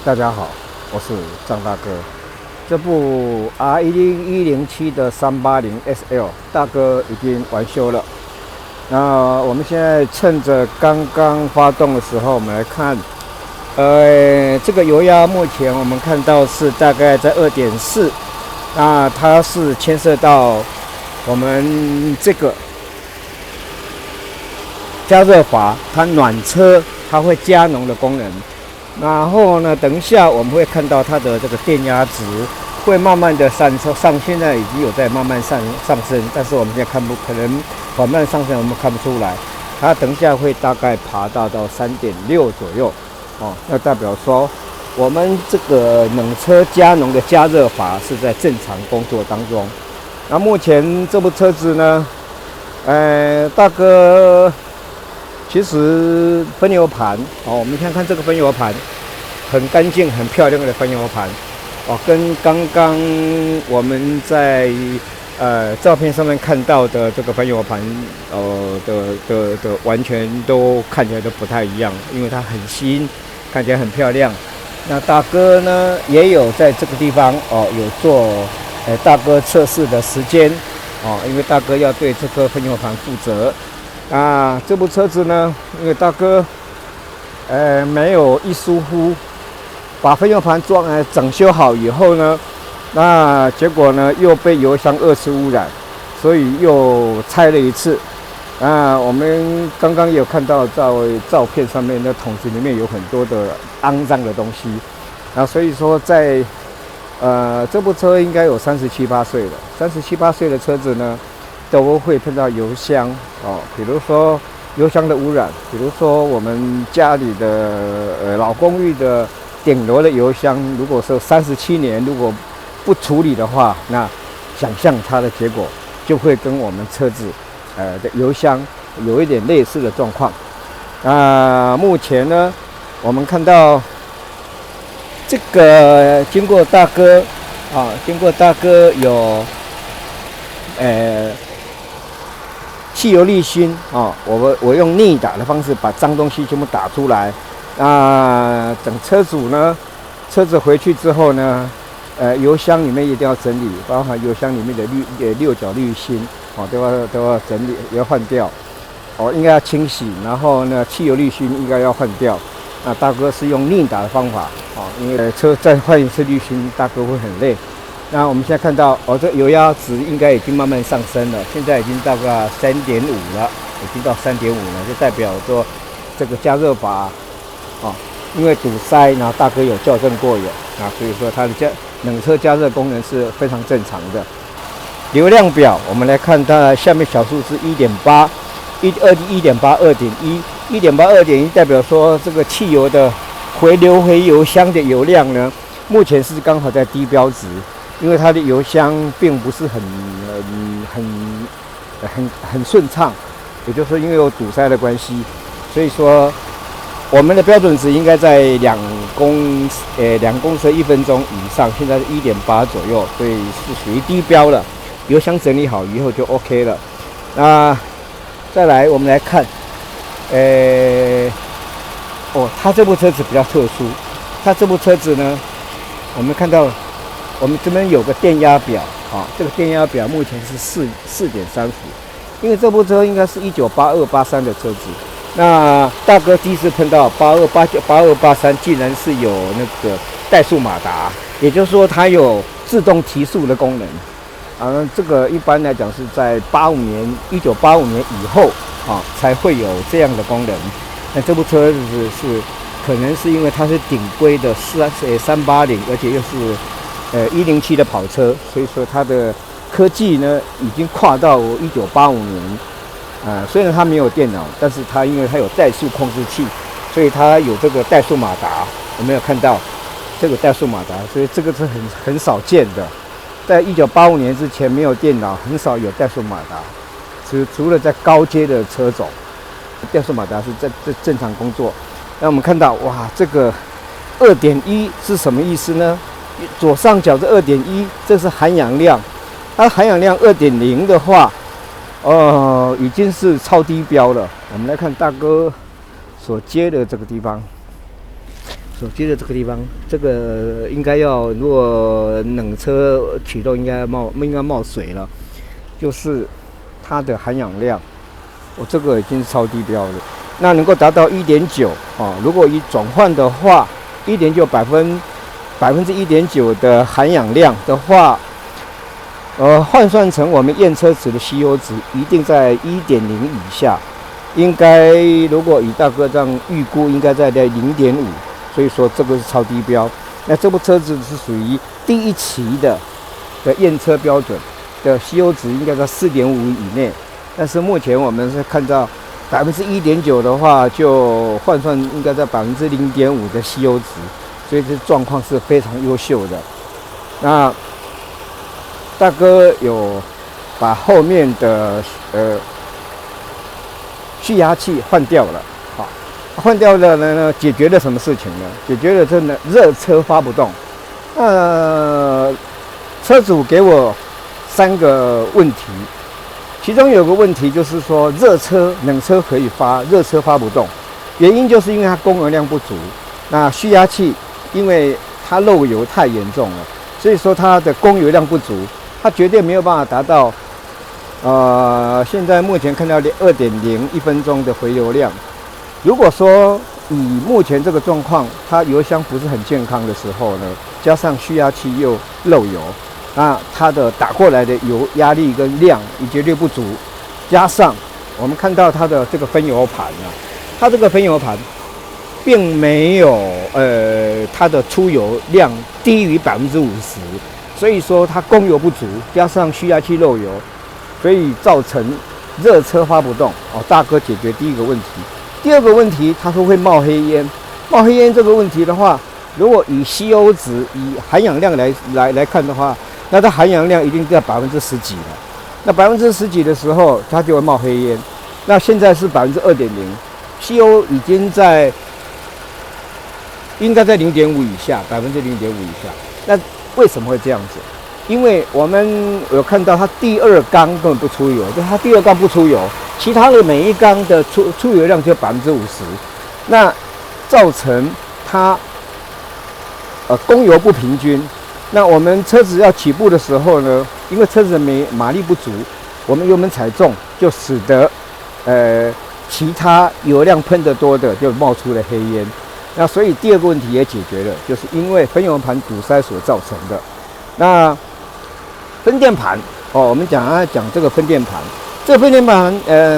大家好，我是张大哥。这部 R10107的380SL 大哥已经完修了。那我们现在趁着刚刚发动的时候，我们来看，这个油压目前我们看到是大概在 2.4， 那它是牵涉到我们这个加热阀，它暖车它会加浓的功能。然后呢，等一下我们会看到它的这个电压值会慢慢的上，现在已经有在慢慢上升，但是我们现在可能缓慢上升，我们看不出来。它等一下会大概爬到3.6左右，哦，那代表说我们这个冷车加浓的加热阀是在正常工作当中。那目前这部车子呢，大哥。其实分油盘哦，我们看看这个分油盘，很干净、很漂亮的分油盘哦，跟刚刚我们在照片上面看到的这个分油盘的完全都看起来都不太一样，因为它很新，看起来很漂亮。那大哥呢也有在这个地方哦有做大哥测试的时间哦，因为大哥要对这个分油盘负责。这部车子呢，因为大哥，没有一疏忽，把分油盘整修好以后呢，那结果呢又被油箱2次污染，所以又拆了一次。我们刚刚有看到在照片上面的桶子里面有很多的肮脏的东西，所以说在这部车应该有37、8岁了，37、8岁的车子呢。都会碰到油箱哦，比如说油箱的污染，比如说我们家里的老公寓的顶楼的油箱，如果说37年如果不处理的话，那想象它的结果就会跟我们车子的油箱有一点类似的状况。目前呢，我们看到这个经过大哥有汽油滤芯啊，我用逆打的方式把脏东西全部打出来。等车主呢，车子回去之后呢，油箱里面一定要整理，包含油箱里面的六角滤芯哦，都要整理，要换掉。哦，应该要清洗，然后呢，汽油滤芯应该要换掉。那大哥是用逆打的方法哦，因为车再换一次滤芯，大哥会很累。那我们现在看到这油压值应该已经慢慢上升了，现在已经大概3.5了，已经到3.5了，就代表说这个加热阀因为堵塞，然后大哥有校正过所以说它的冷车加热功能是非常正常的。流量表我们来看它下面小数是 1.8 1.8 2.1 1.8 2.1代表说这个汽油的回流回油箱的油量呢，目前是刚好在低标值。因为它的油箱并不是很顺畅，也就是说因为有堵塞的关系，所以说我们的标准值应该在2公升1分钟以上，现在是 1.8 左右，所以是属于低标了。油箱整理好以后就 OK 了。那再来我们来看，它这部车子比较特殊，它这部车子呢，我们看到。我们这边有个电压表这个电压表目前是4.3伏，因为这部车应该是1982、83的车子。那大哥第一次碰到82、89、82、83，竟然是有那个怠速马达，也就是说它有自动提速的功能。这个一般来讲是在1985年以后才会有这样的功能。那这部车子可能是因为它是顶规的380，而且又是107的跑车，所以说它的科技呢已经跨到1985年。虽然它没有电脑，但是它因为它有怠速控制器，所以它有这个怠速马达。我们有看到这个怠速马达，所以这个是很少见的。在1985年之前没有电脑，很少有怠速马达，除了在高阶的车种，怠速马达是在正常工作。那我们看到哇，这个2.1是什么意思呢？左上角这2.1，这是含氧量。它含氧量2.0的话，已经是超低标了。我们来看大哥所接的这个地方，手机的这个地方，这个应该要，如果冷车启动，应该冒水了，就是它的含氧量，这个已经是超低标了。那能够达到1.9啊，如果以转换的话，1.91.9的含氧量的话，换算成我们验车值的吸油值，一定在1.0以下。应该如果以大哥这样预估，应该在0.5，所以说这个是超低标。那这部车子是属于第一期的验车标准的吸油值，应该在4.5以内。但是目前我们是看到1.9%的话，就换算应该在0.5%的吸油值，所以这状况是非常优秀的。那大哥有把后面的蓄压器换掉了，好，换掉了呢，解决了什么事情呢？解决了真的热车发不动。车主给我3个问题，其中有个问题就是说冷车可以发，热车发不动，原因就是因为它供油量不足。那蓄压器因为它漏油太严重了，所以说它的供油量不足，它绝对没有办法达到。现在目前看到2.01分钟的回流量。如果说以目前这个状况，它油箱不是很健康的时候呢，加上蓄压器又漏油，那它的打过来的油压力跟量也绝对不足。加上我们看到它的这个分油盘啊，它这个分油盘并没有它的出油量低于50%，所以说它供油不足，加上蓄压器漏油。所以造成热车发不动大哥解决第一个问题。第二个问题，他说会冒黑烟。冒黑烟这个问题的话，如果以吸油值、以含氧量来看的话，那它含氧量一定在10%几了。那10%几的时候，它就会冒黑烟。那现在是2.0%，吸油已经应该在0.5以下，0.5%以下。那为什么会这样子？因为我们有看到它第2缸根本不出油，就它第2缸不出油，其他的每一缸的出油量就50%，那造成它供油不平均。那我们车子要起步的时候呢，因为车子马力不足，我们油门踩重，就使得其他油量喷得多的就冒出了黑烟。那所以第2个问题也解决了，就是因为分油盘堵塞所造成的。那分电盘我们讲这个分电盘，这个分电盘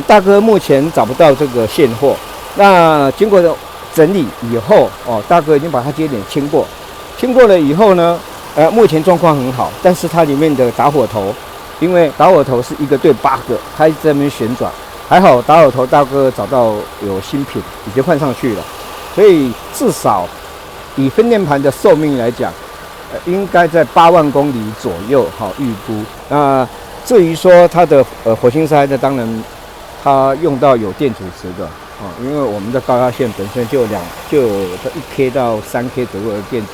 大哥目前找不到这个现货。那经过整理以后大哥已经把它接点清过了以后呢，目前状况很好，但是它里面的打火头，因为打火头是1个对8个，它一直在那边旋转，还好打火头大哥找到有新品，已经换上去了，所以至少以分电盘的寿命来讲。应该在8万公里左右，预估。那至于说它的火星塞呢，当然它用到有电阻值的因为我们的高压线本身就有1K 到3K 左右的电阻。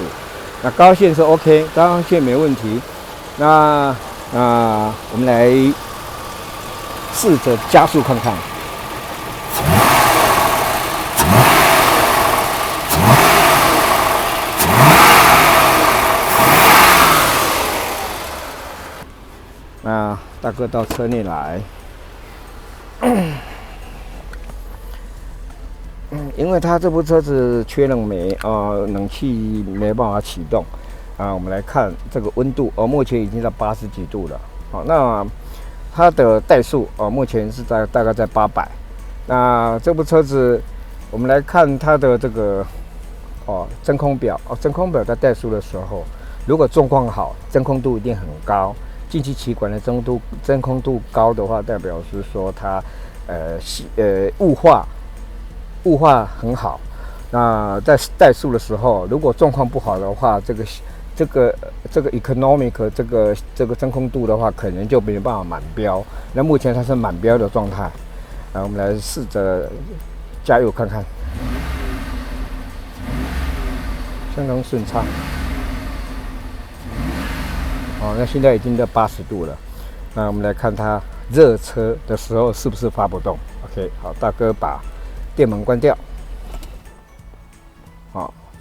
那高压线是 OK， 高压线没问题。那我们来试着加速看看。大哥到车内来，因为他这部车子缺冷媒冷气没办法启动我们来看这个温度目前已经在80几度了。那它的怠速目前是大概在800。那这部车子我们来看它的这个真空表真空表在怠速的时候，如果状况好，真空度一定很高。进气歧管的真空度高的话，代表是说它雾化很好。那在怠速的时候，如果状况不好的话，这个 economic 这个真空度的话，可能就没办法满标。那目前它是满标的状态。我们来试着加油看看，相当顺畅。那现在已经在80度了。那我们来看它热车的时候是不是发不动。OK， 好，大哥把电门关掉。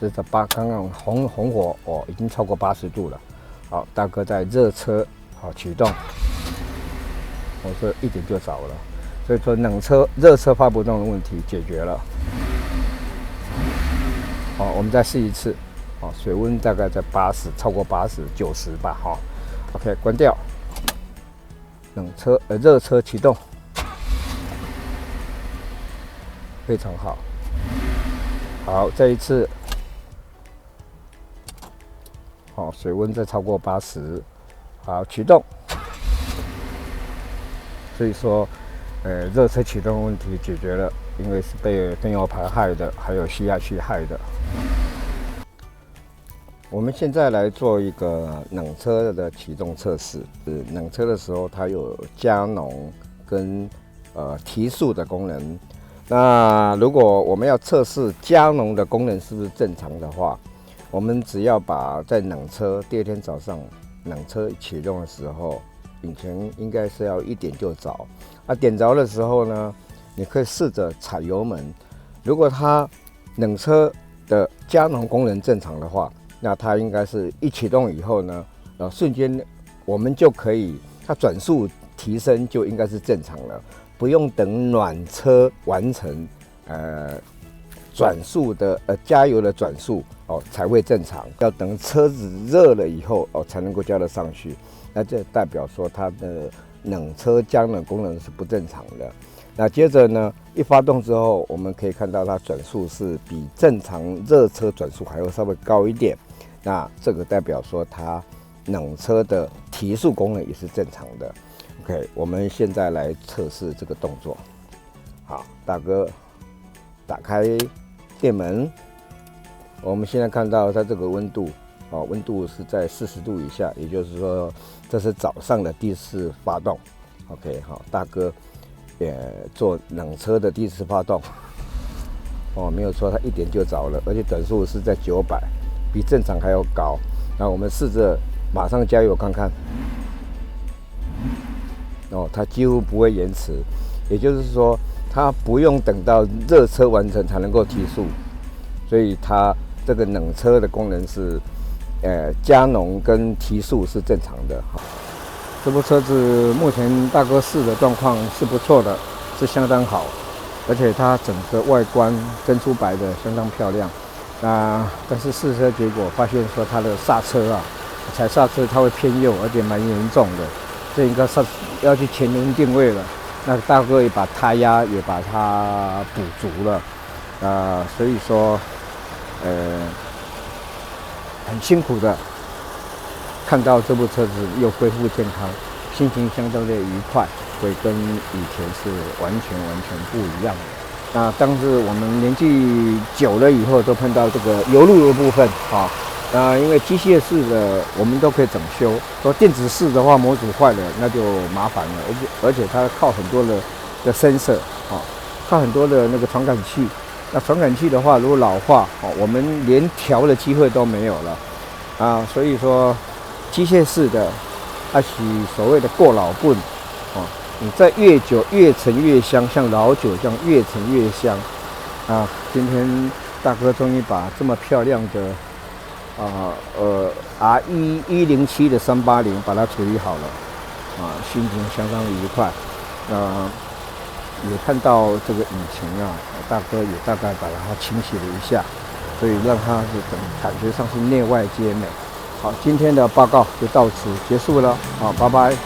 这是刚刚红火哦，已经超过80度了。好，大哥在热车好启动，我说一点就着了，所以说热车发不动的问题解决了。好，我们再试一次。好，水温大概在80，超过80、90吧。哈 ，OK， 关掉。热车启动，非常好。好，再一次。好，水温再超过80，好，启动。所以说，热车启动问题解决了，因为是被灯油排害的，还有吸压器害的。我们现在来做一个冷车的启动测试。冷车的时候，它有加浓跟提速的功能。那如果我们要测试加浓的功能是不是正常的话，我们只要把在冷车第二天早上冷车启动的时候，引擎应该是要1点就着。点着的时候呢，你可以试着踩油门。如果它冷车的加浓功能正常的话，那它应该是一启动以后呢，瞬间我们就可以，它转速提升就应该是正常了，不用等暖车完成转速的加油的转速才会正常，要等车子热了以后才能够加得上去。那这代表说它的冷车加冷功能是不正常的。那接着呢，一发动之后，我们可以看到它转速是比正常热车转速还要稍微高一点。那这个代表说它冷车的提速功能也是正常的。OK， 我们现在来测试这个动作。好，大哥打开电门，我们现在看到它这个温度，温度是在40度以下，也就是说这是早上的第4次发动。OK， 好，大哥也做冷车的第1次发动。没有错，它1点就着了，而且转速是在900，比正常还要高。那我们试着马上加油看看。它几乎不会延迟，也就是说，它不用等到热车完成才能够提速，所以它这个冷车的功能是，加浓跟提速是正常的。这部车子目前大哥试的状况是不错的，是相当好，而且它整个外观珍珠白的相当漂亮。但是试车结果发现说它的刹车踩刹车它会偏右，而且蛮严重的，这应该要去前轮定位了。那大哥也把胎压也把它补足了，所以说，很辛苦的看到这部车子又恢复健康，心情相当的愉快，会跟以前是完全不一样的。那当时我们年纪久了以后，都碰到这个油路的部分因为机械式的我们都可以整修，说电子式的话模组坏了那就麻烦了，而且它靠很多的sensor靠很多的那个传感器。那传感器的话，如果老化我们连调的机会都没有了所以说机械式的是所谓的过老棍你在越久越陈越香，像老酒这样越陈越香今天大哥终于把这么漂亮的R1107的380把它处理好了心情相当愉快。也看到这个引擎大哥也大概把它清洗了一下，所以让它是感觉上是内外皆美。好，今天的报告就到此结束了，好，拜拜。